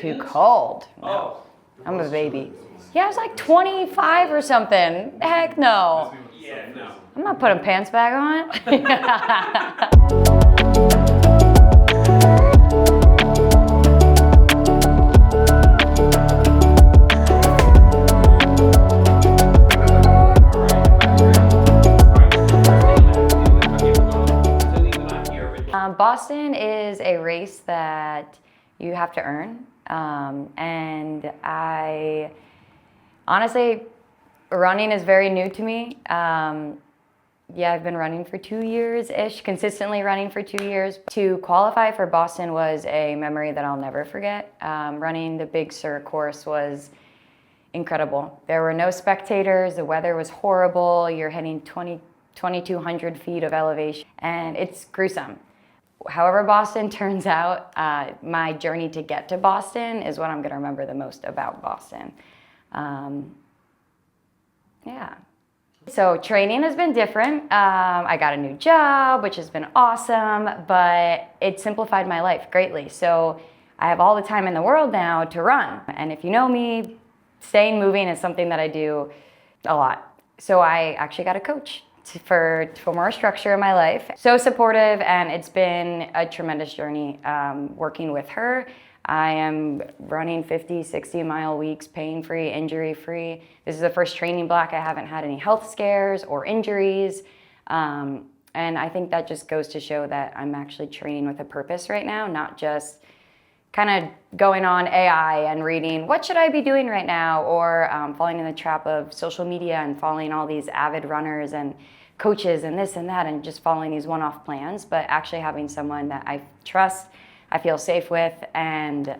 too cold. No. I'm a baby. Yeah, I was like 25 or something. Heck no. Yeah, no. I'm not putting pants back on. Boston is a race that you have to earn. And I honestly, running is very new to me. Yeah, I've been running for 2 years-ish, consistently running for 2 years. To qualify for Boston was a memory that I'll never forget. Running the Big Sur course was incredible. There were no spectators, the weather was horrible, you're hitting 2,200 feet of elevation, and it's gruesome. However Boston turns out, my journey to get to Boston is what I'm gonna remember the most about Boston. Yeah. So training has been different. I got a new job, which has been awesome, but it simplified my life greatly. So I have all the time in the world now to run. And if you know me, staying moving is something that I do a lot. So I actually got a coach for more structure in my life. So supportive, and it's been a tremendous journey working with her. I am running 50, 60-mile weeks, pain-free, injury-free. This is the first training block I haven't had any health scares or injuries. And I think that just goes to show that I'm actually training with a purpose right now, not just kind of going on AI and reading, what should I be doing right now? Or falling in the trap of social media and following all these avid runners and coaches and this and that and just following these one-off plans, but actually having someone that I trust, I feel safe with, and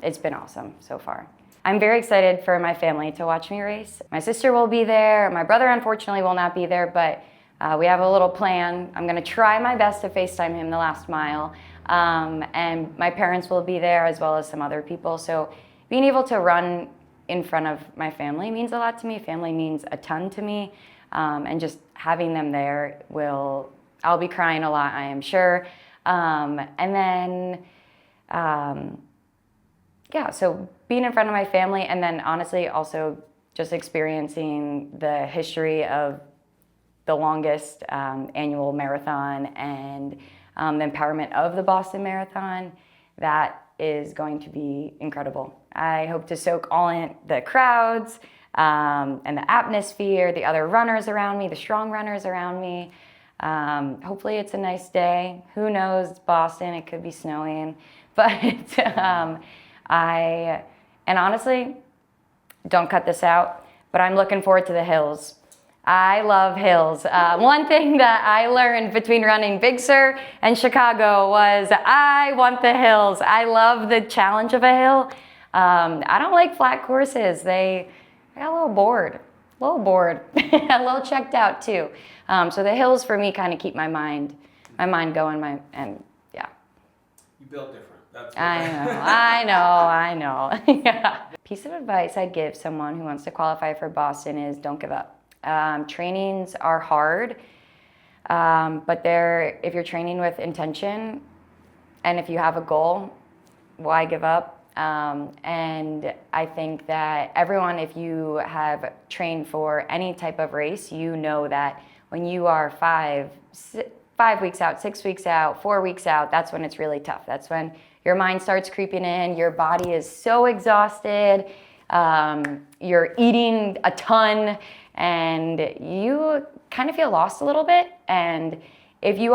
it's been awesome so far. I'm very excited for my family to watch me race. My sister will be there. My brother, unfortunately, will not be there, but we have a little plan. I'm gonna try my best to FaceTime him the last mile. And my parents will be there as well as some other people. So being able to run in front of my family means a lot to me. Family means a ton to me. And just having them there I'll be crying a lot, I am sure. And then, yeah, so being in front of my family, and then honestly also just experiencing the history of the longest annual marathon and the empowerment of the Boston Marathon, that is going to be incredible. I hope to soak all in the crowds and the atmosphere, the other runners around me, the strong runners around me. Hopefully it's a nice day. Who knows, Boston, it could be snowing. But and honestly, don't cut this out, but I'm looking forward to the hills. I love hills. One thing that I learned between running Big Sur and Chicago was I want the hills. I love the challenge of a hill. I don't like flat courses. I got a little bored, a little checked out too. So the hills for me kind of keep my mind going. And yeah. You built different. That's I know. Yeah. Piece of advice I'd give someone who wants to qualify for Boston is don't give up. Trainings are hard, but if you're training with intention and if you have a goal, why give up? And I think that everyone, if you have trained for any type of race, you know that when you are 5 weeks out, 6 weeks out, 4 weeks out, that's when it's really tough. That's when your mind starts creeping in, your body is so exhausted, you're eating a ton, and you kind of feel lost a little bit. And if you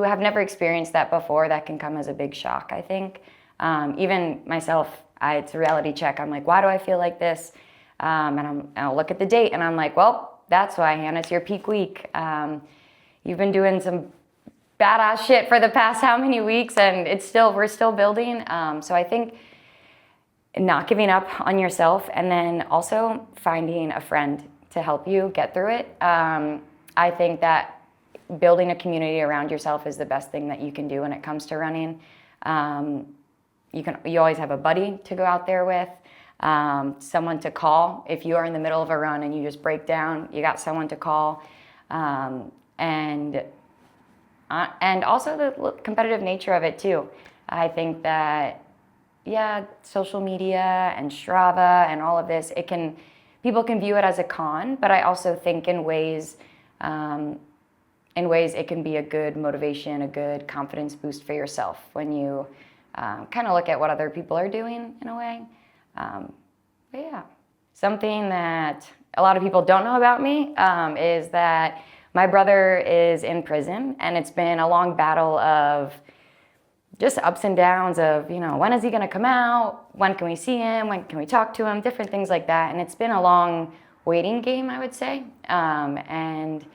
have never experienced that before, that can come as a big shock, I think. Even myself, it's a reality check. I'm like, why do I feel like this? And I'll look at the date and I'm like, well, that's why, Hannah, it's your peak week. You've been doing some badass shit for the past how many weeks, and we're still building. So I think not giving up on yourself, and then also finding a friend to help you get through it. I think that building a community around yourself is the best thing that you can do when it comes to running. You always have a buddy to go out there with, someone to call. If you are in the middle of a run and you just break down, you got someone to call. And also the competitive nature of it too. I think that social media and Strava and all of this, people can view it as a con, but I also think in ways it can be a good motivation, a good confidence boost for yourself when you kind of look at what other people are doing in a way. But yeah, something that a lot of people don't know about me is that my brother is in prison, and it's been a long battle of just ups and downs of, when is he going to come out? When can we see him? When can we talk to him? Different things like that. And it's been a long waiting game, I would say. And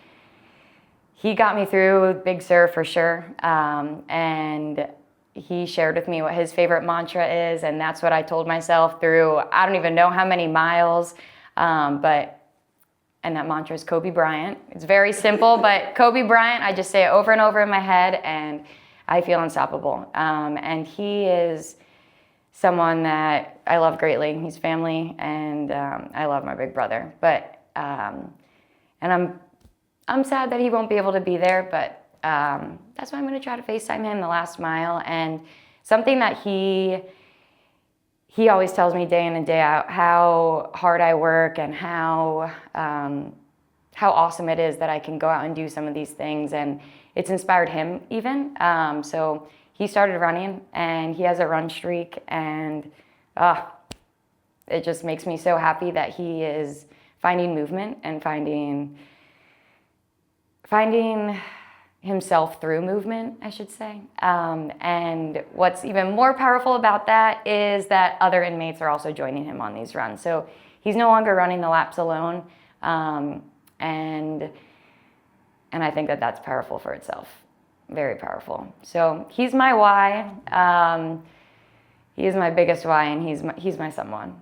he got me through Big Sur for sure. And he shared with me what his favorite mantra is. And that's what I told myself through, I don't even know how many miles. And that mantra is Kobe Bryant. It's very simple, but Kobe Bryant, I just say it over and over in my head, and I feel unstoppable. And he is someone that I love greatly. He's family, and I love my big brother. But and I'm sad that he won't be able to be there, but that's why I'm going to try to FaceTime him the last mile. And something that he always tells me day in and day out how hard I work and how awesome it is that I can go out and do some of these things. And it's inspired him even. So he started running, and he has a run streak, and it just makes me so happy that he is finding movement and finding himself through movement, I should say. And what's even more powerful about that is that other inmates are also joining him on these runs. So he's no longer running the laps alone. And I think that that's powerful for itself. Very powerful. So he's my why. He is my biggest why, and he's my someone.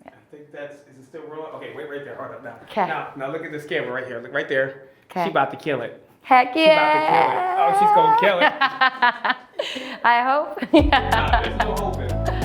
I think is it still rolling? Okay, wait right there. Hold up now. Okay. Now look at this camera right here. Look right there. Okay. She about to kill it. Heck yeah! She's about to kill it. Oh, she's gonna kill it. I hope. Nah, there's no hoping.